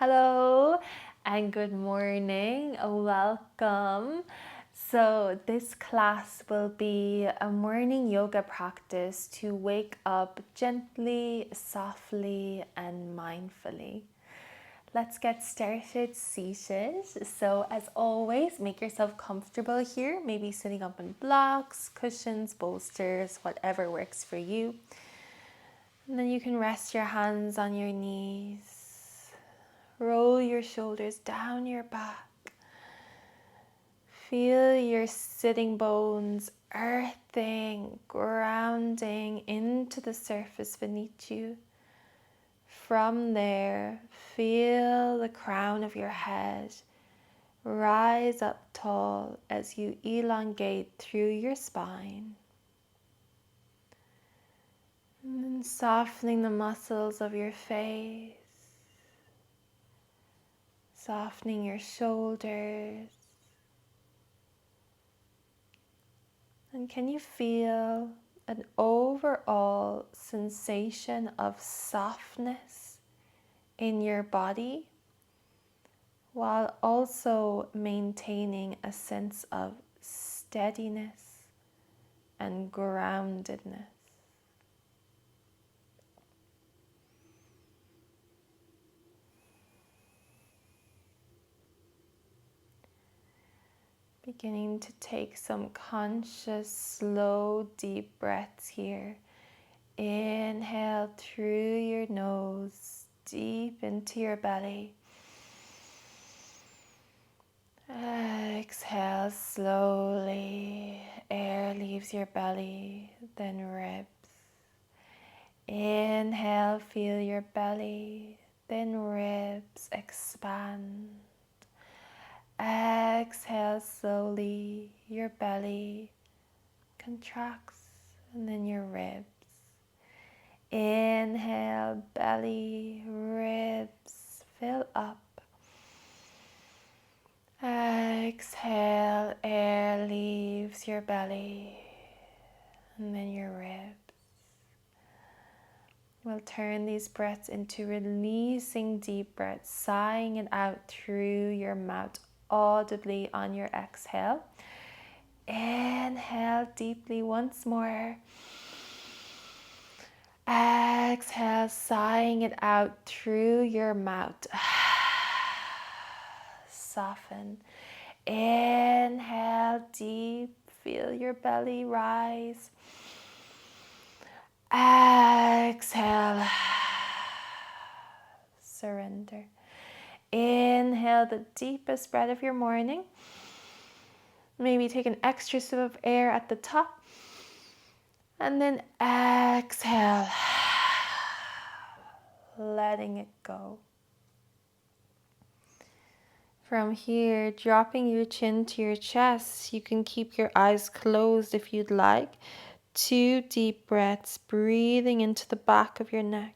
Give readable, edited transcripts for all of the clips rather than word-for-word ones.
Hello and good morning. Welcome. So, this class will be a morning yoga practice to wake up gently, softly, and mindfully. Let's get started seated. So, as always, make yourself comfortable here, maybe sitting up on blocks, cushions, bolsters, whatever works for you. And then you can rest your hands on your knees. Roll your shoulders down your back. Feel your sitting bones earthing, grounding into the surface beneath you. From there, feel the crown of your head rise up tall as you elongate through your spine. And then softening the muscles of your face, softening your shoulders. And can you feel an overall sensation of softness in your body while also maintaining a sense of steadiness and groundedness? Beginning to take some conscious, slow, deep breaths here. Inhale through your nose, deep into your belly. Exhale slowly. Air leaves your belly, then ribs. Inhale, feel your belly, then ribs expand. Exhale slowly, your belly contracts, and then your ribs. Inhale, belly, ribs fill up. Exhale, air leaves your belly, and then your ribs. We'll turn these breaths into releasing deep breaths, sighing it out through your mouth audibly on your exhale. Inhale deeply once more. Exhale, sighing it out through your mouth. Soften. Inhale deep, feel your belly rise. Exhale, surrender. Inhale the deepest breath of your morning. Maybe take an extra sip of air at the top. And then exhale, letting it go. From here, dropping your chin to your chest, you can keep your eyes closed if you'd like. 2 deep breaths, breathing into the back of your neck.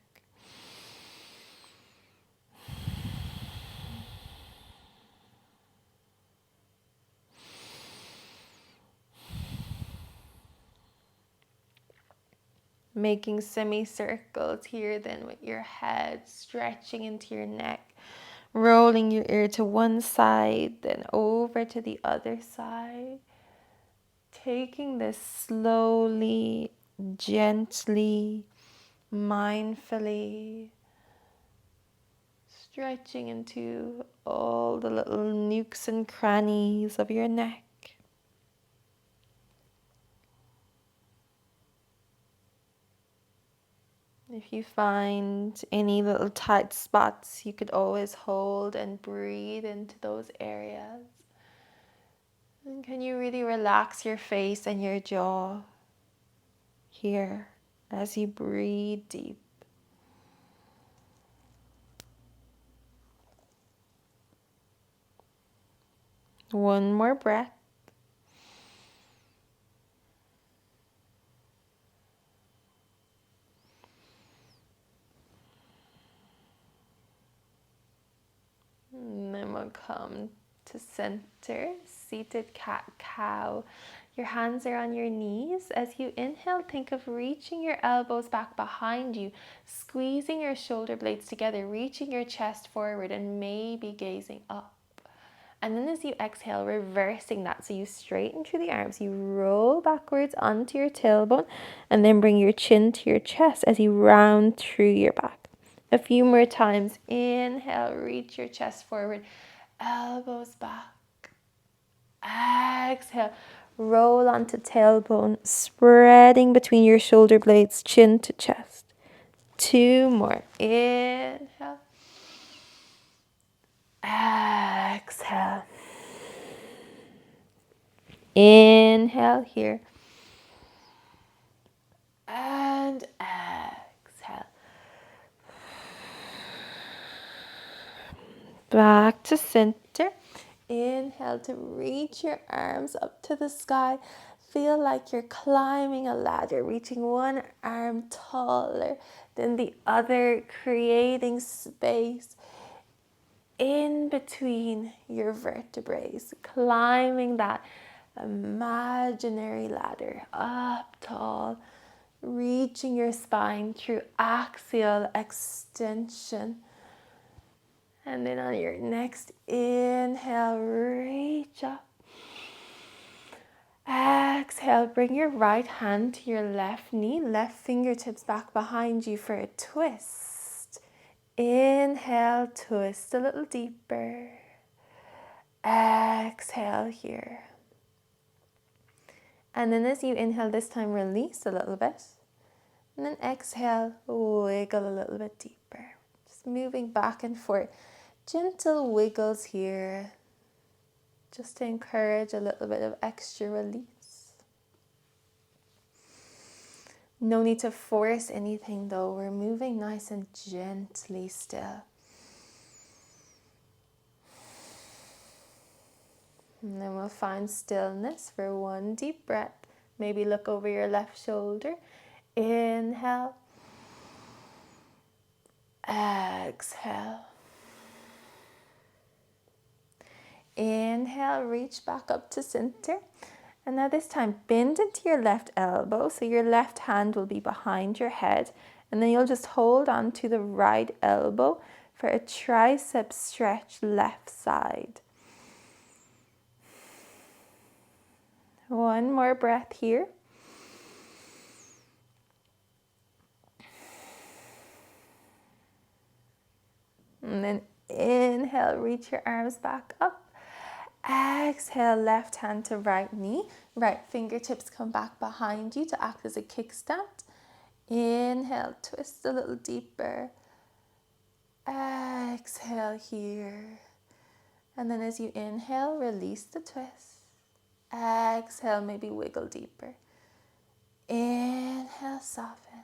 Making semicircles here then with your head, stretching into your neck, rolling your ear to one side, then over to the other side. Taking this slowly, gently, mindfully, stretching into all the little nooks and crannies of your neck. If you find any little tight spots, you could always hold and breathe into those areas. And can you really relax your face and your jaw here as you breathe deep? One more breath. And then we'll come to center, seated cat-cow. Your hands are on your knees. As you inhale, think of reaching your elbows back behind you, squeezing your shoulder blades together, reaching your chest forward, and maybe gazing up. And then as you exhale, reversing that. So you straighten through the arms, you roll backwards onto your tailbone, and then bring your chin to your chest as you round through your back. A few more times. Inhale, reach your chest forward, elbows back. Exhale, roll onto tailbone, spreading between your shoulder blades, chin to chest. 2 more. Inhale. Exhale. Inhale here. And exhale. Back to center. Inhale to reach your arms up to the sky. Feel like you're climbing a ladder, reaching one arm taller than the other, creating space in between your vertebrae, climbing that imaginary ladder up tall, reaching your spine through axial extension. And then on your next inhale, reach up. Exhale, bring your right hand to your left knee, left fingertips back behind you for a twist. Inhale, twist a little deeper. Exhale here. And then as you inhale this time, release a little bit. And then exhale, wiggle a little bit deeper. Just moving back and forth. Gentle wiggles here, just to encourage a little bit of extra release. No need to force anything though. We're moving nice and gently still. And then we'll find stillness for one deep breath. Maybe look over your left shoulder. Inhale. Exhale. Inhale, reach back up to center. And now this time, bend into your left elbow. So your left hand will be behind your head. And then you'll just hold on to the right elbow for a tricep stretch left side. One more breath here. And then inhale, reach your arms back up. Exhale, left hand to right knee. Right fingertips come back behind you to act as a kickstand. Inhale, twist a little deeper. Exhale here. And then as you inhale, release the twist. Exhale, maybe wiggle deeper. Inhale, soften.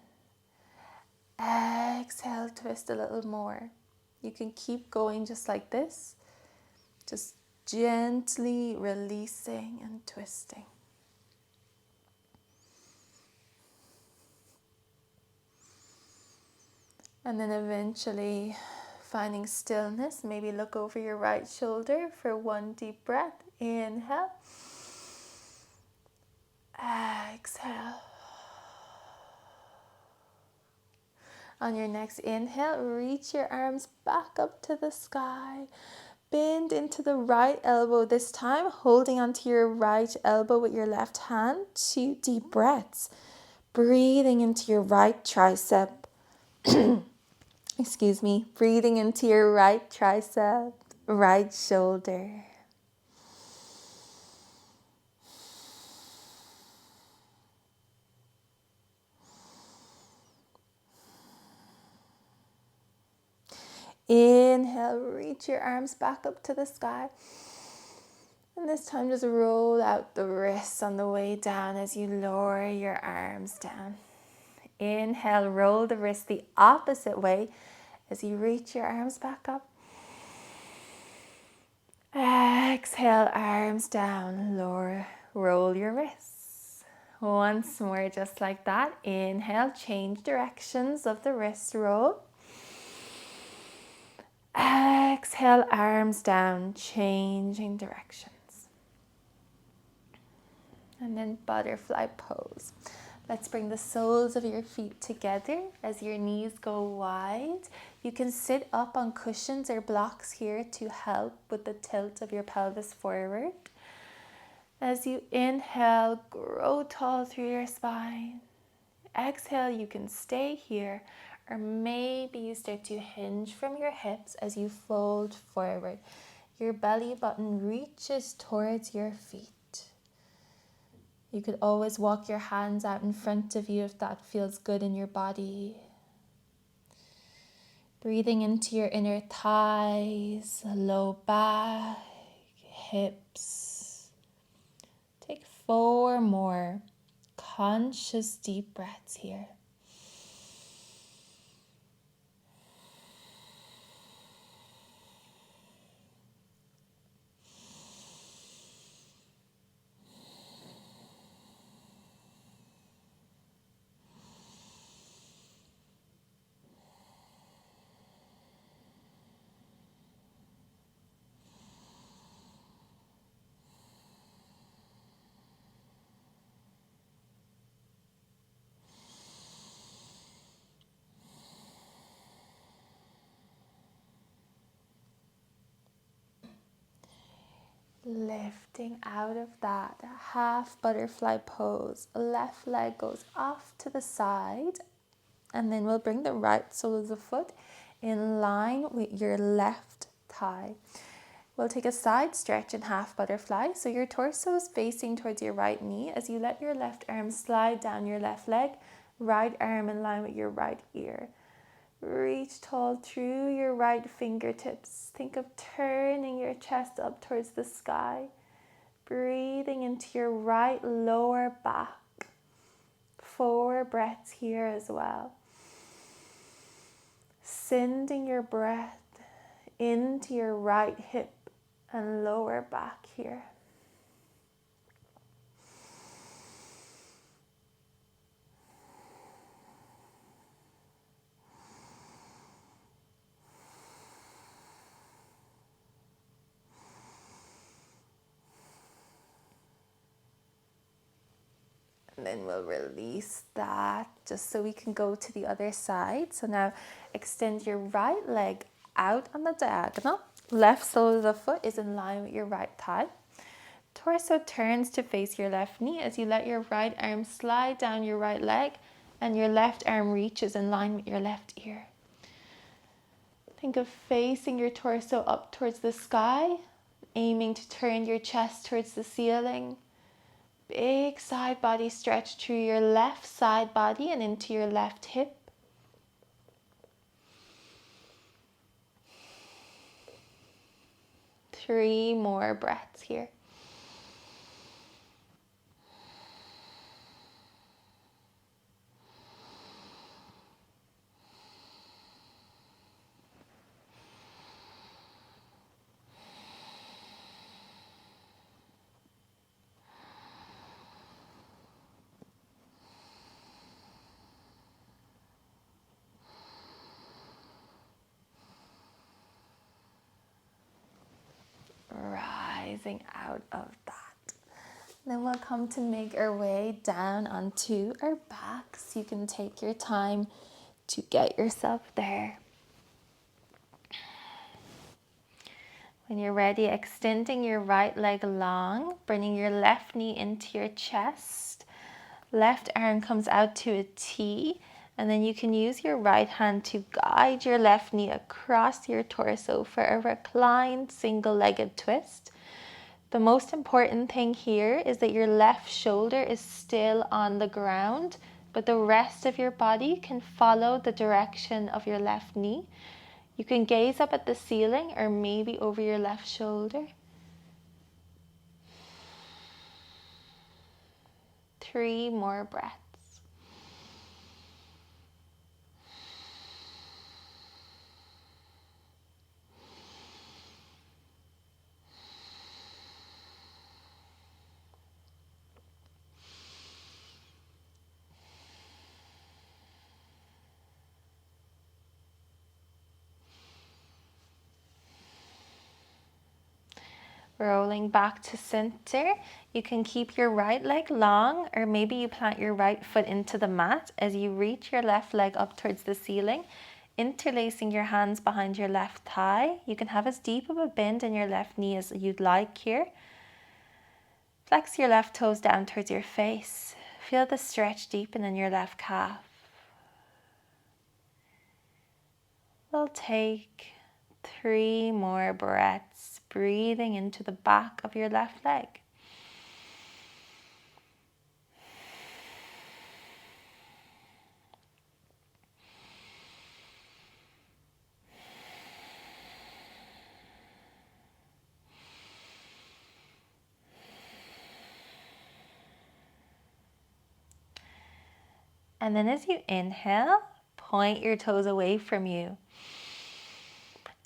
Exhale, twist a little more. You can keep going just like this. Just gently releasing and twisting. And then eventually finding stillness. Maybe look over your right shoulder for one deep breath. Inhale. Exhale. On your next inhale, reach your arms back up to the sky. Bend into the right elbow this time, holding onto your right elbow with your left hand. 2 deep breaths. Breathing into your right tricep. Excuse me. Breathing into your right tricep, right shoulder. Inhale, reach your arms back up to the sky. And this time just roll out the wrists on the way down as you lower your arms down. Inhale, roll the wrists the opposite way as you reach your arms back up. Exhale, arms down, lower, roll your wrists. Once more, just like that. Inhale, change directions of the wrist roll. Exhale, arms down, changing directions. And then butterfly pose. Let's bring the soles of your feet together as your knees go wide. You can sit up on cushions or blocks here to help with the tilt of your pelvis forward. As you inhale, grow tall through your spine. Exhale, you can stay here, or maybe you start to hinge from your hips as you fold forward. Your belly button reaches towards your feet. You could always walk your hands out in front of you if that feels good in your body. Breathing into your inner thighs, low back, hips. Take 4 more conscious deep breaths here. Lifting out of that half butterfly pose, left leg goes off to the side, and then we'll bring the right sole of the foot in line with your left thigh. We'll take a side stretch in half butterfly, so your torso is facing towards your right knee as you let your left arm slide down your left leg, right arm in line with your right ear. Reach tall through your right fingertips. Think of turning your chest up towards the sky. Breathing into your right lower back. 4 breaths here as well. Sending your breath into your right hip and lower back here. And then we'll release that just so we can go to the other side. So now extend your right leg out on the diagonal. Left sole of the foot is in line with your right thigh. Torso turns to face your left knee as you let your right arm slide down your right leg and your left arm reaches in line with your left ear. Think of facing your torso up towards the sky, aiming to turn your chest towards the ceiling. Big side body stretch through your left side body and into your left hip. Three more breaths here. Rising out of that. Then we'll come to make our way down onto our backs. You can take your time to get yourself there. When you're ready, extending your right leg long, bringing your left knee into your chest. Left arm comes out to a T, and then you can use your right hand to guide your left knee across your torso for a reclined single-legged twist. The most important thing here is that your left shoulder is still on the ground, but the rest of your body can follow the direction of your left knee. You can gaze up at the ceiling or maybe over your left shoulder. 3 more breaths. Rolling back to center. You can keep your right leg long, or maybe you plant your right foot into the mat as you reach your left leg up towards the ceiling, interlacing your hands behind your left thigh. You can have as deep of a bend in your left knee as you'd like here. Flex your left toes down towards your face. Feel the stretch deepen in your left calf. We'll take 3 more breaths, breathing into the back of your left leg. And then as you inhale, point your toes away from you.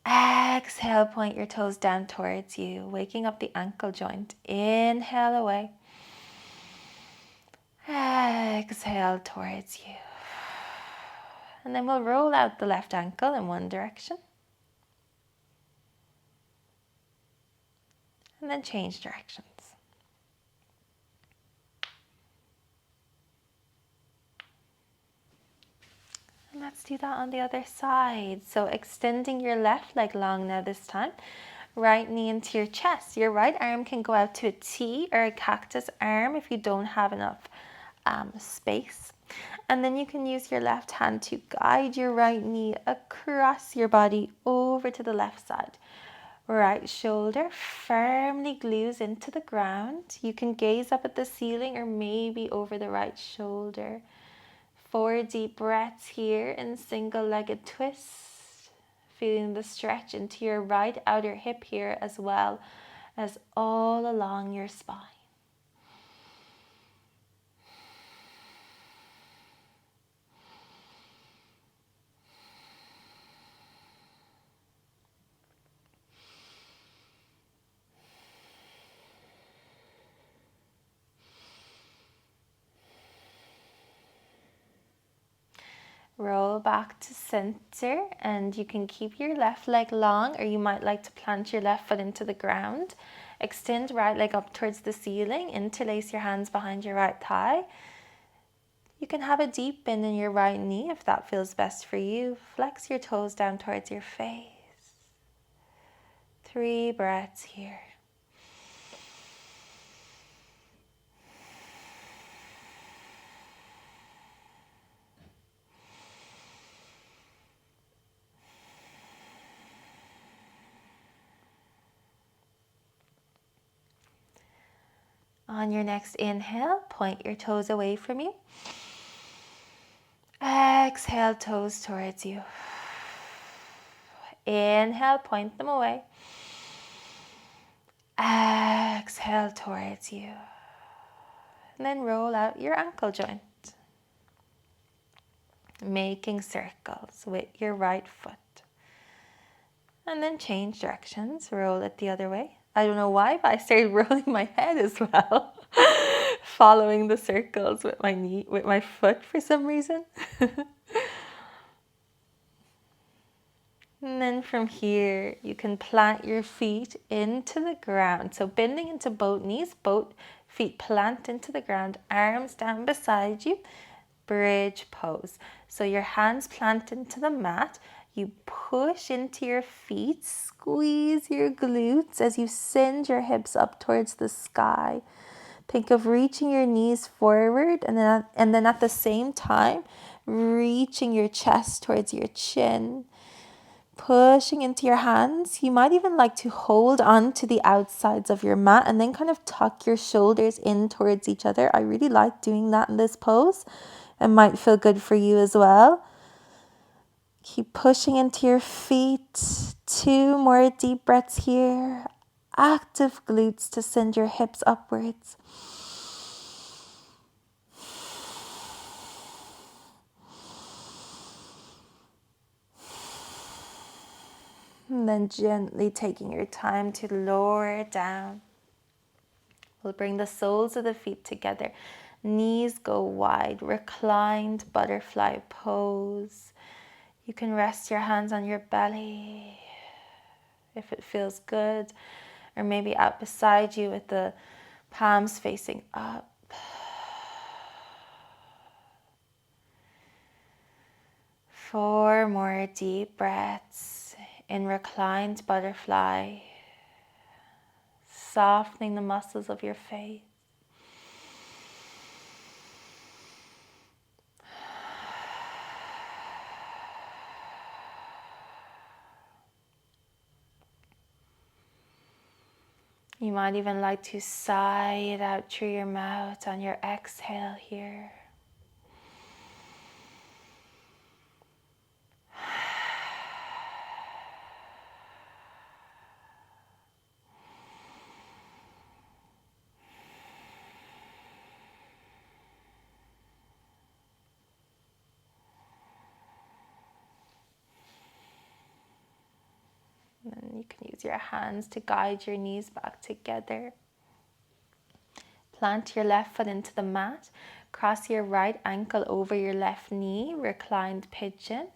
Exhale, point your toes down towards you, waking up the ankle joint. Inhale away. Exhale towards you. And then we'll roll out the left ankle in one direction. And then change directions. And let's do that on the other side. So extending your left leg long now this time. Right knee into your chest. Your right arm can go out to a T or a cactus arm if you don't have enough space. And then you can use your left hand to guide your right knee across your body over to the left side. Right shoulder firmly glues into the ground. You can gaze up at the ceiling or maybe over the right shoulder. 4 deep breaths here in single-legged twist. Feeling the stretch into your right outer hip here as well as all along your spine. Roll back to center, and you can keep your left leg long, or you might like to plant your left foot into the ground. Extend right leg up towards the ceiling, interlace your hands behind your right thigh. You can have a deep bend in your right knee if that feels best for you. Flex your toes down towards your face. 3 breaths here. On your next inhale, point your toes away from you. Exhale, toes towards you. Inhale, point them away. Exhale towards you. And then roll out your ankle joint. Making circles with your right foot. And then change directions, roll it the other way. I don't know why, but I started rolling my head as well. Following the circles with my knee, with my foot for some reason. And then from here, you can plant your feet into the ground. So bending into both knees, both feet plant into the ground, arms down beside you, bridge pose. So your hands plant into the mat, you push into your feet, squeeze your glutes as you send your hips up towards the sky. Think of reaching your knees forward and then at the same time, reaching your chest towards your chin. Pushing into your hands. You might even like to hold on to the outsides of your mat and then kind of tuck your shoulders in towards each other. I really like doing that in this pose. It might feel good for you as well. Keep pushing into your feet. 2 more deep breaths here. Active glutes to send your hips upwards. And then gently taking your time to lower it down. We'll bring the soles of the feet together. Knees go wide, reclined butterfly pose. You can rest your hands on your belly if it feels good. or maybe out beside you with the palms facing up. 4 more deep breaths in reclined butterfly, softening the muscles of your face. You might even like to sigh it out through your mouth on your exhale here. And then you can use your hands to guide your knees back together. Plant your left foot into the mat. Cross your right ankle over your left knee, reclined pigeon.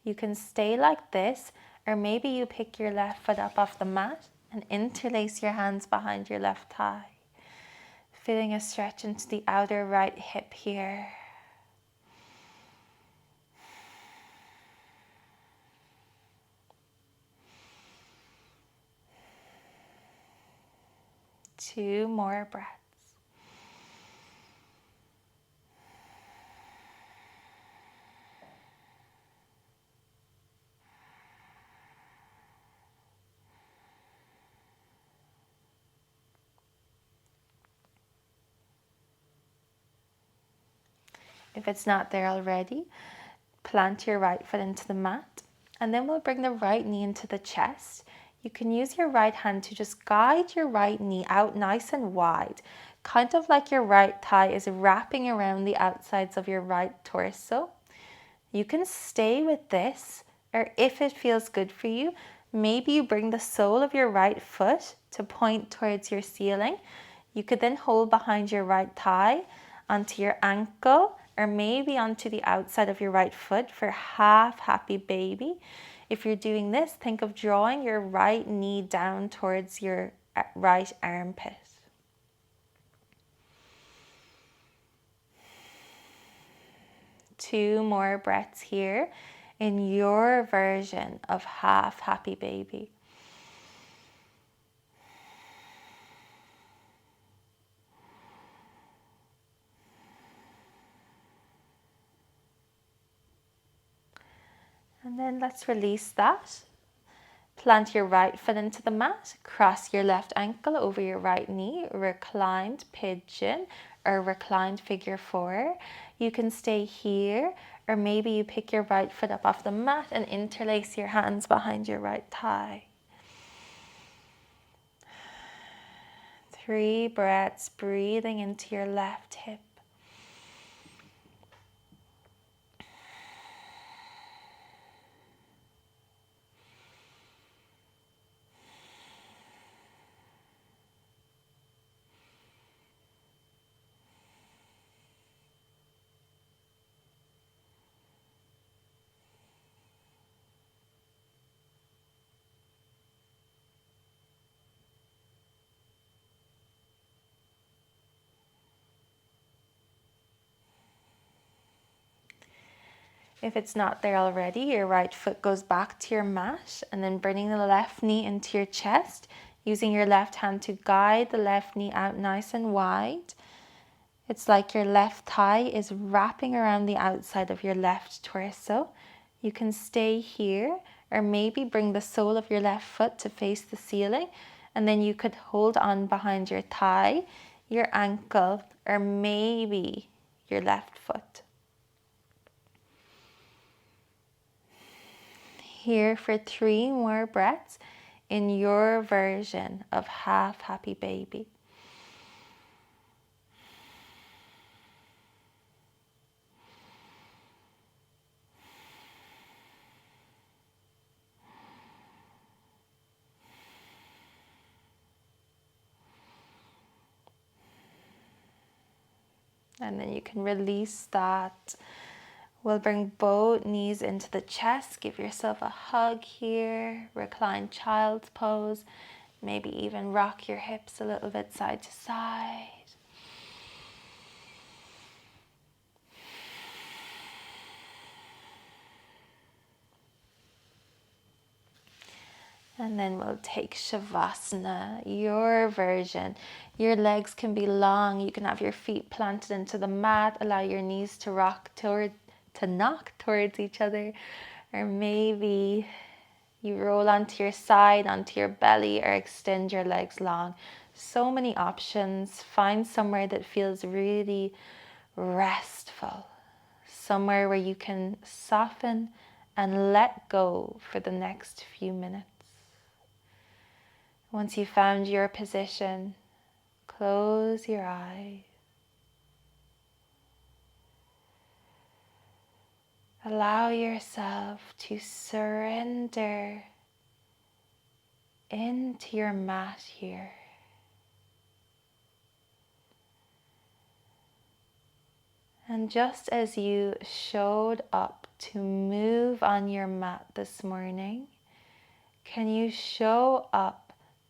You can stay like this, or maybe you pick your left foot up off the mat and interlace your hands behind your left thigh. Feeling a stretch into the outer right hip here. Two more breaths. If it's not there already, plant your right foot into the mat, and then we'll bring the right knee into the chest. You can use your right hand to just guide your right knee out nice and wide, kind of like your right thigh is wrapping around the outsides of your right torso. You can stay with this, or if it feels good for you, maybe you bring the sole of your right foot to point towards your ceiling. You could then hold behind your right thigh onto your ankle, or maybe onto the outside of your right foot for half happy baby. If you're doing this, think of drawing your right knee down towards your right armpit. Two more breaths here in your version of half happy baby. And then let's release that. Plant your right foot into the mat, cross your left ankle over your right knee, reclined pigeon or reclined figure 4. You can stay here, or maybe you pick your right foot up off the mat and interlace your hands behind your right thigh. 3 breaths, breathing into your left hip. If it's not there already, your right foot goes back to your mat, and then bringing the left knee into your chest, using your left hand to guide the left knee out nice and wide. It's like your left thigh is wrapping around the outside of your left torso. You can stay here, or maybe bring the sole of your left foot to face the ceiling, and then you could hold on behind your thigh, your ankle, or maybe your left foot. Here for 3 more breaths in your version of half happy baby. And then you can release that. We'll bring both knees into the chest. Give yourself a hug here. Recline child's pose. Maybe even rock your hips a little bit side to side. And then we'll take Shavasana, your version. Your legs can be long. You can have your feet planted into the mat. Allow your knees to knock towards each other. Or maybe you roll onto your side, onto your belly, or extend your legs long. So many options. Find somewhere that feels really restful. Somewhere where you can soften and let go for the next few minutes. Once you've found your position, close your eyes. Allow yourself to surrender into your mat here. And just as you showed up to move on your mat this morning, can you show up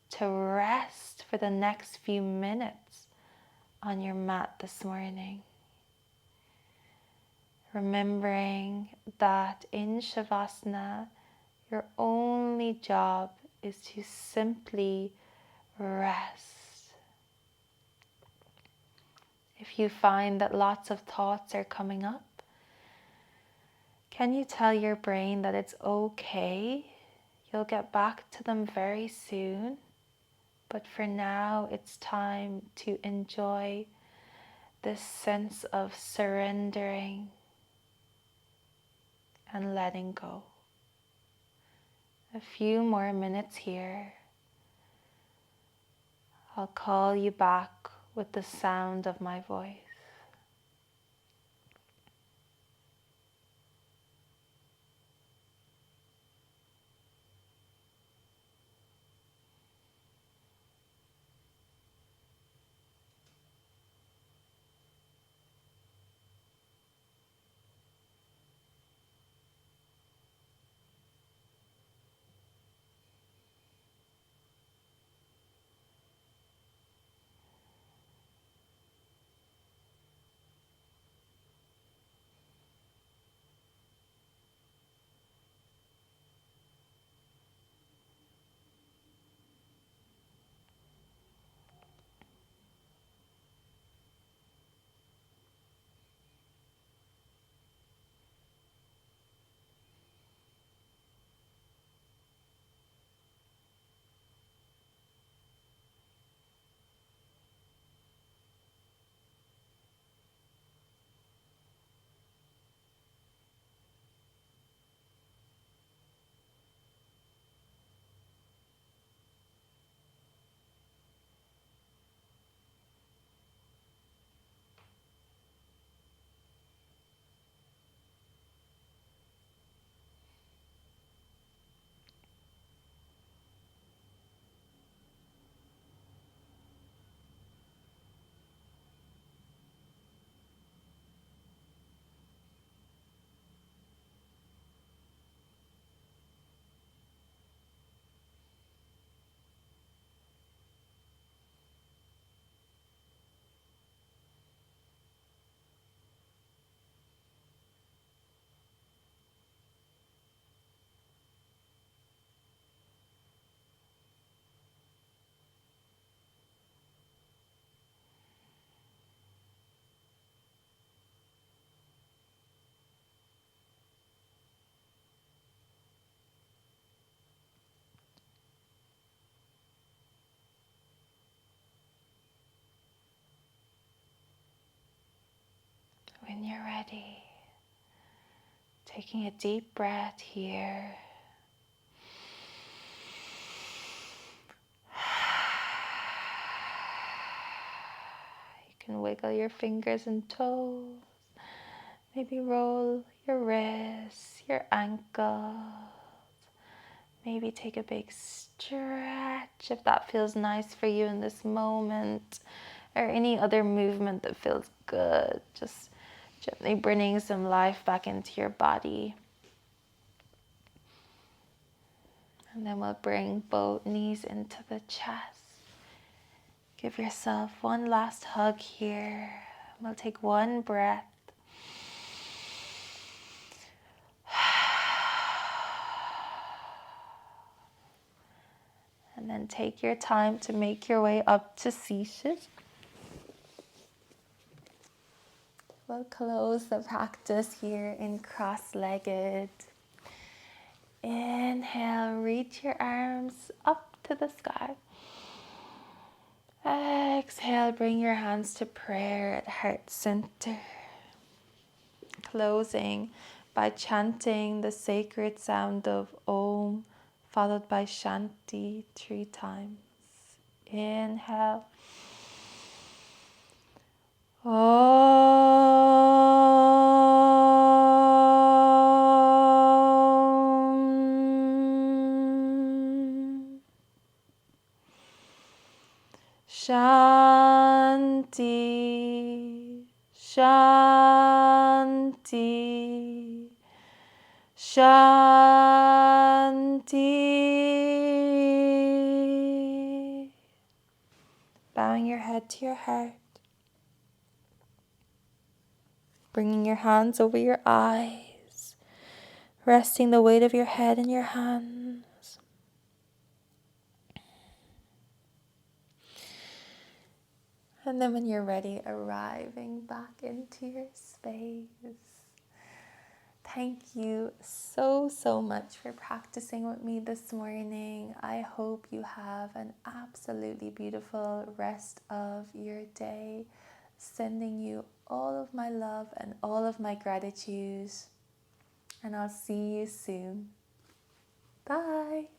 to rest for the next few minutes on your mat this morning? Remembering that in Shavasana, your only job is to simply rest. If you find that lots of thoughts are coming up, can you tell your brain that it's okay? You'll get back to them very soon. But for now, it's time to enjoy this sense of surrendering and letting go. A few more minutes here. I'll call you back with the sound of my voice. When you're ready, taking a deep breath here. You can wiggle your fingers and toes. Maybe roll your wrists, your ankles. Maybe take a big stretch if that feels nice for you in this moment, or any other movement that feels good. Just gently bringing some life back into your body. And then we'll bring both knees into the chest. Give yourself one last hug here. We'll take one breath. And then take your time to make your way up to seated. We'll close the practice here in cross-legged. Inhale, reach your arms up to the sky. Exhale, bring your hands to prayer at heart center. Closing by chanting the sacred sound of Om, followed by Shanti 3 times. Inhale. Om. Shanti, Shanti, Shanti. Bowing your head to your heart. Bringing your hands over your eyes. Resting the weight of your head in your hands. And then when you're ready, arriving back into your space. Thank you so much for practicing with me this morning. I hope you have an absolutely beautiful rest of your day. Sending you all of my love and all of my gratitude. And I'll see you soon. Bye.